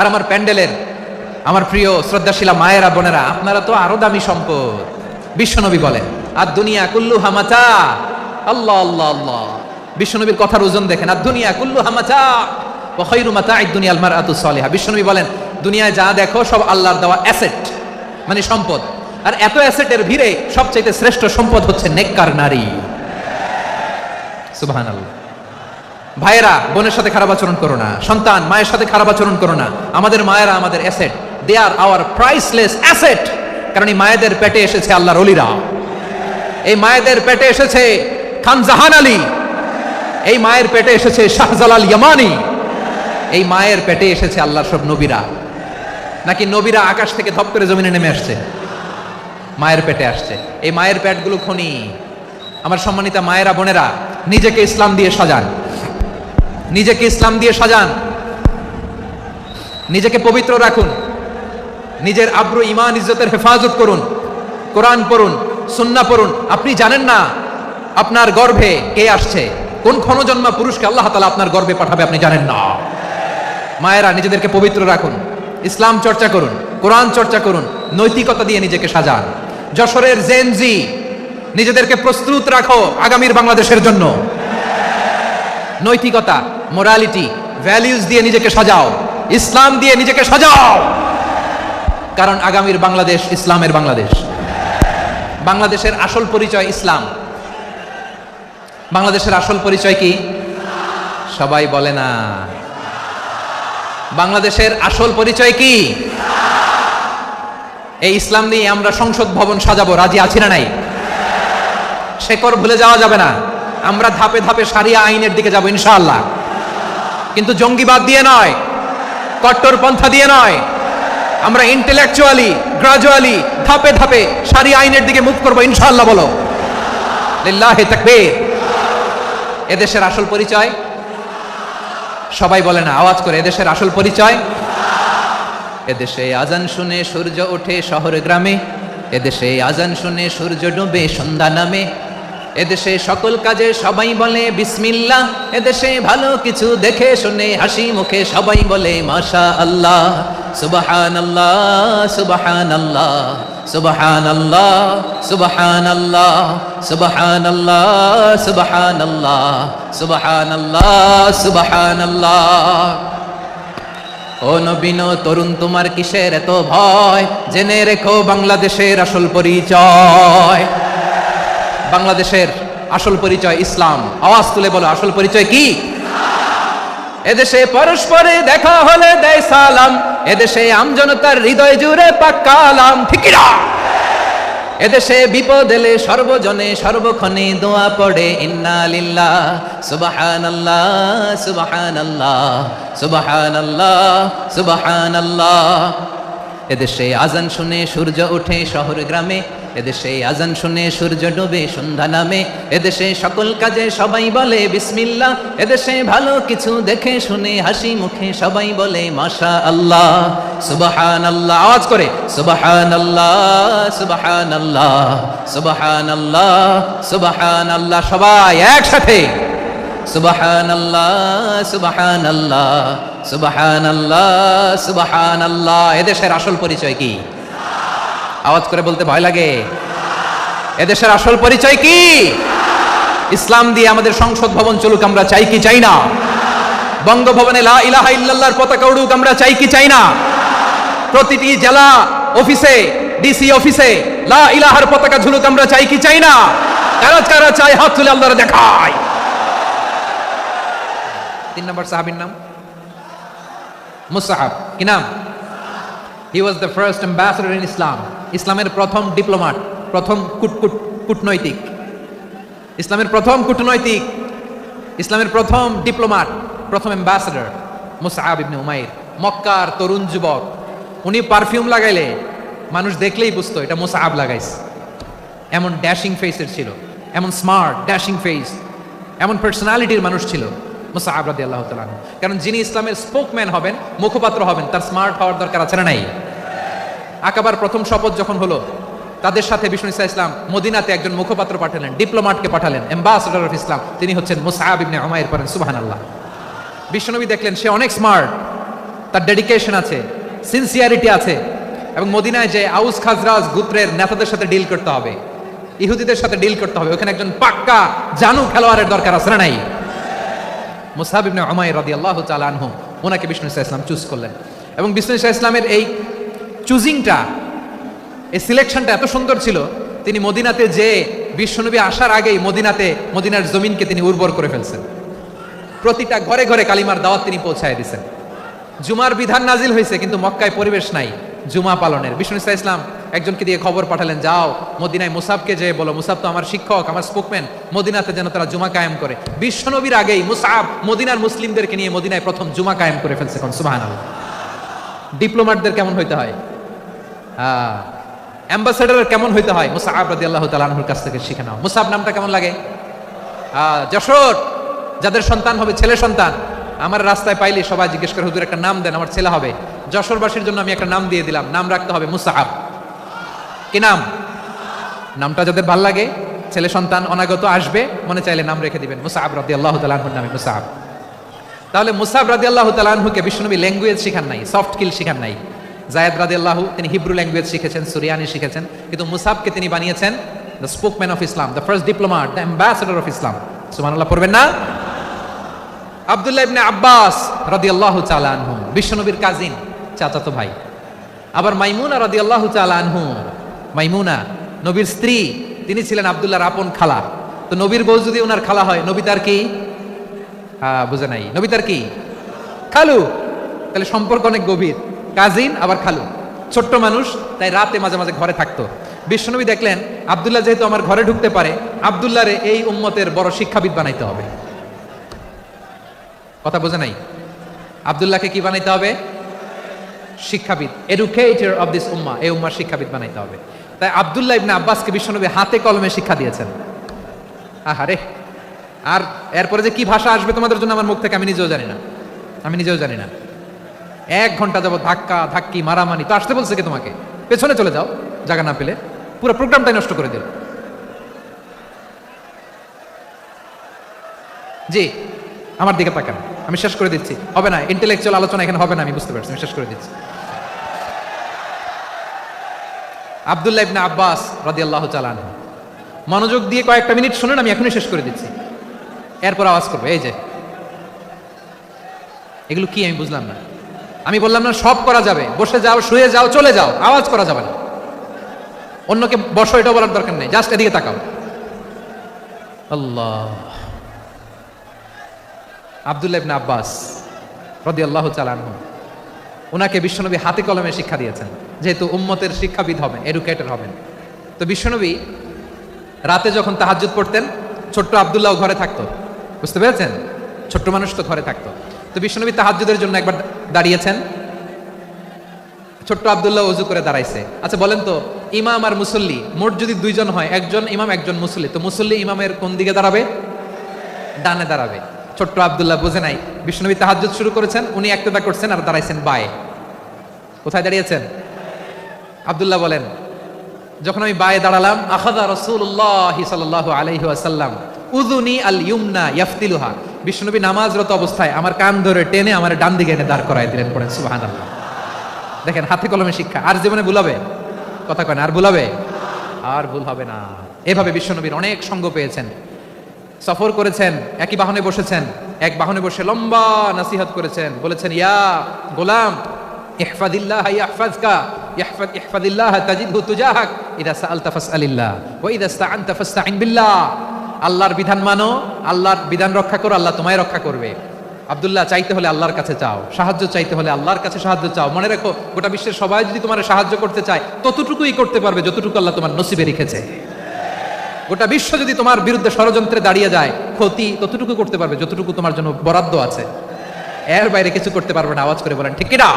আর আমার প্যান্ডেলের আমার প্রিয় শ্রদ্ধাশীলা মায়েরা বোনেরা, আপনারা তো আরো দামি সম্পদ। বিশ্বনবী বলেন, আর দুনিয়া কুল্লু হামাচা। আল্লাহ আল্লাহ আল্লাহ, বিশ্বনবীর কথার ওজন দেখেন। আর দুনিয়া কুল্লু হামাচা ওয়া খায়রু মাতাঈদ দুনিয়াল মারআতু সালিহা। বিশ্বনবী বলেন, দুনিয়ায় যা দেখো সব আল্লাহর দেওয়া অ্যাসেট, মানে সম্পদ। আর এত অ্যাসেটের ভিড়ে সবচাইতে শ্রেষ্ঠ সম্পদ হচ্ছে নেককার নারী। সুবহানাল্লাহ। ভাইয়েরা, বোনের সাথে খারাপ আচরণ করো না। সন্তান, মায়ের সাথে খারাপ আচরণ করো না। আমাদের মায়েরা আমাদের asset, they are our priceless asset. কারণ এই মায়েদের পেটে এসেছে আল্লাহর ওলিরা, এই মায়েদের পেটে এসেছে খান জাহান আলী, এই মায়ের পেটে এসেছে শাহজালাল ইয়ামানি, এই মায়ের পেটে এসেছে আল্লাহর সব নবীরা। নাকি নবীরা আকাশ থেকে ধপ করে জমিনে নেমে আসছে? মায়ের পেটে আসছে। এই মায়ের পেটগুলো খনি। আমার সম্মানিতা মায়েরা বোনেরা, নিজেকে ইসলাম দিয়ে সাজান, নিজেকে ইসলাম দিয়ে সাজান, নিজেকে পবিত্র রাখুন, নিজের আব্রু ঈমান ইজ্জতের হেফাজত করুন, কোরআন পড়ুন, সুন্নাহ পড়ুন। আপনি জানেন না আপনার গর্ভে কে আসছে, কোন ক্ষণজন্মা পুরুষকে আল্লাহ তাআলা আপনার গর্ভে পাঠাবে, আপনি জানেন না। মায়েরা, নিজেদেরকে পবিত্র রাখুন, ইসলাম চর্চা করুন, কোরআন চর্চা করুন, নৈতিকতা দিয়ে নিজেকে সাজান। যশোরের জেনজি, নিজেদেরকে প্রস্তুত রাখো আগামীর বাংলাদেশের জন্য। নৈতিকতা, মোরালিটি, ভ্যালিউজ দিয়ে নিজেকে সাজাও, ইসলাম দিয়ে নিজেকে সাজাও। কারণ আগামীর বাংলাদেশ ইসলামের বাংলাদেশ। বাংলাদেশের আসল পরিচয় ইসলাম। বাংলাদেশের আসল পরিচয় কি? সবাই বলে না। বাংলাদেশের আসল পরিচয় কি? এই ইসলাম নিয়ে আমরা সংসদ ভবন সাজাবো, রাজি আছি না নাই? শেকড় ভুলে যাওয়া যাবে না। আমরা ধাপে ধাপে শারিয়া আইনের দিকে যাব ইনশাআল্লাহ, কিন্তু জঙ্গিবাদ দিয়ে নয়, কট্টরপন্থা দিয়ে নয়। আমরা ইন্টেলেকচুয়ালি, গ্রাজুয়ালি, ধাপে ধাপে শারিয়া আইনের দিকে মুখ করবো ইনশাআল্লাহ। বলো লিল্লাহি তাকবীর। এদেশের আসল পরিচয় সবাই বলে না, আওয়াজ করে, এদেশের আসল পরিচয়। এদেশে আজান শুনে সূর্য ওঠে শহর গ্রামে, এদেশে আজান শুনে সূর্য ডুবে সন্ধ্যা নামে, এদেশে সকল কাজে সবাই বলে বিসমিল্লাহ, এদেশে ভালো কিছু দেখে শুনে হাসি মুখে সবাই বলে মাশা আল্লাহ, সুবহানাল্লাহ সুবহানাল্লাহ সুবহানাল্লাহ সুবহানাল্লাহ সুবহানাল্লাহ সুবহানাল্লাহ সুবহানাল্লাহ সুবহানাল্লাহ। ও নবীন তরুণ, তোমার কিসের এত ভয়? জেনে রেখো বাংলাদেশের আসল পরিচয়। বাংলাদেশের আসল পরিচয় ইসলাম। আওয়াজ তুলে বলো, আসল পরিচয় কি? এদেশে পরস্পরে দেখা হলে দেয় সালাম, এদেশে আমজনতার হৃদয় জুড়ে পাক্কা আলাম, ঠিক না? এদেশে বিপদ এলে সর্বজনে সর্বক্ষণে দোয়া পড়ে ইন্না লিল্লাহ সুবহানাল্লাহ সুবহানাল্লাহ সুবহানাল্লাহ সুবহানাল্লাহ। এদেশে আজান শুনে সূর্য ওঠে শহর গ্রামে, এদেশে আজান শুনে সূর্য ডুবে সন্ধ্যা নামে, এদেশে সকল কাজে সবাই বলে বিসমিল্লাহ, এদেশে ভালো কিছু দেখে শুনে হাসি মুখে সবাই বলে মাশা আল্লাহ সুবহানাল্লাহ। আওয়াজ করে সুবহানাল্লাহ সুবহানাল্লাহ সুবহানাল্লাহ সুবহানাল্লাহ। সবাই একসাথে সুবহানাল্লাহ সুবহানাল্লাহ সুবহানাল্লাহ সুবহানাল্লাহ। এদেশের আসল পরিচয় কি? আওয়াজ করে বলতে ভয় লাগে। এদেশের আসল পরিচয় কি? ইসলাম দিয়ে আমাদের সংসদ ভবন চলুক, আমরা চাই কি চাই না? বঙ্গভবনে লা ইলাহা ইল্লাল্লাহর পতাকা উড়ুক, আমরা চাই কি চাই না? প্রতিটি জেলা অফিসে, ডিসি অফিসে লা ইলাহার পতাকা ঝুলুক, আমরা চাই কি চাই না? কারা কারা চাই হাত তুলে আল্লাহরে দেখায়। 3 নম্বর সাহাবীর নাম মুসআব। কি নাম? He was the first ambassador in Islam. ইসলামের প্রথম ডিপ্লোম্যাট, প্রথম কূটনৈতিক, ইসলামের প্রথম কূটনৈতিক, ইসলামের প্রথম ডিপ্লোম্যাট, প্রথম অ্যাম্বাসেডর মুসআব ইবনে উমাইর। মক্কার তরুণ যুবক। উনি পারফিউম লাগাইলে মানুষ দেখলেই বুঝতো এটা মুসআব লাগাইছে। এমন ড্যাশিং ফেসের ছিল, এমন স্মার্ট ড্যাশিং ফেস, এমন পার্সোনালিটির মানুষ ছিল মুসআব রাদিয়াল্লাহু তাআলা। কারণ যিনি ইসলামের স্পোকম্যান হবেন, মুখপাত্র হবেন, তার স্মার্ট হওয়ার দরকার আছে না নাই? আকাবার প্রথম শপথ যখন হলো, তাদের সাথে বিষ্ণু ইসলাম মদিনাতে একজন মুখপাত্র পাঠালেন, ডিপ্লোম্যাটকে পাঠালেন, অ্যাম্বাসেডর অফ ইসলাম। তিনি হচ্ছেন মুসআব ইবনে উমাইর। পড়েন সুবহানাল্লাহ। বিশ্বনবী দেখলেন সে অনেক স্মার্ট, তার ডেডিকেশন আছে, সিনসিয়ারিটি আছে। এবং মদিনায় যে আউস খাজরাজ গোত্রের নেতাদের সাথে ডিল করতে হবে, ইহুদিদের সাথে ডিল করতে হবে, ওখানে একজন পাক্কা জানু খেলোয়াড়ের দরকার আছে না নাই? মুসআব ইবনে উমাইর রাদিয়াল্লাহু তাআলা আনহু, ওনাকে বিষ্ণু সাল্লাল্লাহু আলাইহি ওয়াসাল্লাম চুজ করলেন। এবং বিষ্ণু সাল্লাল্লাহু আলাইহি ওয়াসাল্লামের এই চুজিংটা, এই সিলেকশনটা এত সুন্দর ছিল, তিনি মদিনাতে যে বিশ্বনবী আসার আগেই মদিনার জমিনকে তিনি উর্বর করে ফেলছেন। প্রতিটা ঘরে ঘরে কালিমার দাওয়াত তিনি পৌঁছায় দিয়েছেন। জুমার বিধান নাজিল হয়েছে, কিন্তু মক্কায় পরিবেশ নাই জুমা পালনের। বিষ্ণু সাল্লাল্লাহু আলাইহি ওয়াসাল্লাম একজনকে দিয়ে খবর পাঠালেন, যাও মদিনায় মুসাবকে যে বলো, মুসাব তো আমার শিক্ষক, আমার স্পোকম্যান, মদিনাতে যেন তারা জুমা কায়েম করে। বিশ্বনবীর আগেই মুসাব মদিনার মুসলিমদেরকে নিয়ে মদিনায় প্রথম জুমা কায়েম করে ফেলছে। সুবহানাল্লাহ। ডিপ্লোম্যাটদের কেমন হইতে হয়, অ্যাম্বাসেডারের কেমন হইতে হয়, মুসআব রাদিয়াল্লাহু তাআলা আনহুর কাছ থেকে শিখে নাও। মুসআব নামটা কেমন লাগে? যশোর যাদের সন্তান হবে, ছেলে সন্তান, আমার রাস্তায় পাইলে সবাই জিজ্ঞেস করে, হুজুর একটা নাম দেন, আমার ছেলে হবে। যশোরবাসীর জন্য আমি একটা নাম দিয়ে দিলাম, নাম রাখতে হবে মুসআব। কি নাম? নামটা যাদের ভাল লাগে, ছেলে সন্তান অনাগত আসবে, মনে চাইলে নাম রেখে দিবেন মুসআব রাদিয়াল্লাহু তাআলা আনহুর নামে মুসআব। তাহলে মুসআব রাদিয়াল্লাহু তাআলা আনহুকে বিশ্বনবী ল্যাঙ্গুয়েজ শিখান নাই, সফট স্কিল শিখান নাই। যায়েদ রাদিয়াল্লাহু, তিনি হিব্রু ল্যাঙ্গুয়েজ শিখেছেন, সুরিয়ানি শিখেছেন, কিন্তু মুসাবকে তিনি বানিয়েছেন the spokesman of Islam, the first diplomat, the ambassador of Islam. সুবহানাল্লাহ পড়বেন না? আব্দুল্লাহ ইবনে আব্বাস রাদিয়াল্লাহু তাআলা আনহু, বিশ্বনবীর কাজিন, চাচাতো ভাই। আবার মাইমুনা রাদিয়াল্লাহু তাআলা আনহু, মাইমুনা নবীর স্ত্রী, তিনি ছিলেন আব্দুল্লাহর আপন খালা। তো নবীর বউ যদি ওনার খালা হয়, নবী তার কি? বুঝে নাই, নবী তার কি? খালু। তাহলে সম্পর্ক অনেক গভীর, কাজিন আবার খালু। ছোট্ট মানুষ, তাই রাতে মাঝে মাঝে ঘরে থাকতো। বিশ্বনবী দেখলেন আব্দুল্লাহ যেহেতু আমার ঘরে ঢুকতে পারে, আব্দুল্লাহরে এই উম্মতের বড় শিক্ষাবিদ বানাইতে হবে। কথা বোঝে নাই? আব্দুল্লাহকে কি বানাইতে হবে? শিক্ষাবিদ, এডুকেটর অফ দিস উম্মাহ, এই উম্মার শিক্ষাবিদ বানাইতে হবে। তাই আব্দুল্লাহ ইবনে আব্বাসকে বিশ্বনবী হাতে কলমে শিক্ষা দিয়েছেন। আহারে, আর এরপরে যে কি ভাষা আসবে তোমাদের জন্য আমার মুখ থেকে আমি নিজেও জানি না। 1 ঘন্টা যাবত ধাক্কা ধাক্কি মারামারি। তো আসতে বলছে কি তোমাকে? পেছনে চলে যাও, জায়গা না পেলে। পুরো প্রোগ্রামটাই নষ্ট করে দিল। জি, আমার দিকে তাকান, আমি শেষ করে দিচ্ছি। হবে না, ইন্টেলেকচুয়াল আলোচনা এখানে হবে না, আমি বুঝতে পারছি, আমি শেষ করে দিচ্ছি। আব্দুল্লাহ ইবনে আব্বাস রাদিয়াল্লাহু তাআলা আনহু, মনোযোগ দিয়ে কয়েকটা মিনিট শুনুন, আমি এখনই শেষ করে দিচ্ছি, এরপর আওয়াজ করবো। এই যে এগুলো কি আমি বুঝলাম না। আমি বললাম না সব করা যাবে, বসে যাও, শুয়ে যাও, চলে যাও, আওয়াজ করা যাবে না। অন্যকে বসো এটা বলার দরকার নেই, জাস্ট এদিকে তাকাও। আল্লাহ। আব্দুল্লাহ ইবনে আব্বাস রাদিয়াল্লাহু তাআলা আনহু, ওনাকে বিশ্বনবী হাতে কলমে শিক্ষা দিয়েছেন, যেহেতু উম্মতের শিক্ষাবিদ হবেন, এডুকেটর হবেন। তো বিশ্বনবী রাতে যখন তাহাজ্জুদ পড়তেন, ছোট্ট আব্দুল্লাহ ঘরে থাকতো। বুঝতে পেরেছেন? ছোট্ট মানুষ তো ঘরে থাকতো। তো বিশ্বনবী তাহাজ্জুদের জন্য একবার দাঁড়িয়েছেন, ছোট্ট আব্দুল্লাহ ওযু করে দাঁড়াইছে। আচ্ছা বলেন তো, ইমাম আর মুসল্লি মোট যদি 2 জন হয়, একজন ইমাম একজন মুসল্লি, তো মুসল্লি ইমামের কোন দিকে দাঁড়াবে? ডানে দাঁড়াবে। ছোট্ট আব্দুল্লাহ বুঝে নাই, বিশ্বনবী তাহাজ্জুদ শুরু করেছেন, উনি ইক্তেদা করছেন আর দাঁড়াইছেন বায়ে। কোথায় দাঁড়িয়েছেন? আব্দুল্লাহ বলেন, যখন আমি বায়ে দাঁড়ালাম, আখাযা রাসূলুল্লাহ সাল্লাল্লাহু আলাইহি ওয়াসাল্লাম উযুনি আল ইউমনা ইয়াফতিলুহা, বিশ্বনবী নামাজরত অবস্থায় আমার কান ধরে টেনে আমার ডান দিকে এনে দাঁড় করায় দিলেন। পড়েন সুবহানাল্লাহ। দেখেন, হাতে কলমে শিক্ষা। আর জীবনে ভুল হবে? কথা কয় না, আর ভুল হবে? আর ভুল হবে না। এভাবে বিশ্বনবীর অনেক সঙ্গ পেয়েছেন, সফর করেছেন, একই বাহনে বসেছেন, এক বাহনে বসে লম্বা নসিহত করেছেন, বলেছেন, ইয়া গোলাম ইহফাদিল্লাহ ইয়াহফাজকা, ইহফাদিল্লাহ তাজিদহু তুজাহাক, ইযা সাআলতা ফাসআলিল্লাহ ওয়া ইযা ইসতাআনতা ফাসতাইন বিল্লাহ। আল্লাহর বিধান মানো, আল্লাহর বিধান রক্ষা করো, আল্লাহ তোমায় রক্ষা করবে। আব্দুল্লাহ, চাইতে হলে আল্লাহর কাছে চাও, সাহায্য চাইতে হলে আল্লাহর কাছে সাহায্য চাও। মনে রাখো, গোটা বিশ্বের সবাই যদি তোমার সাহায্য করতে চায়, ততটুকুই করতে পারবে যতটুকু আল্লাহ তোমার নসিবে রেখেছে। গোটা বিশ্ব যদি তোমার বিরুদ্ধে ষড়যন্ত্রে দাঁড়িয়ে যায়, ক্ষতি ততটুকু করতে পারবে যতটুকু তোমার জন্য বরাদ্দ আছে। এর বাইরে কিছু করতে পারবে না। আওয়াজ করে বলেন ঠিক কিনা?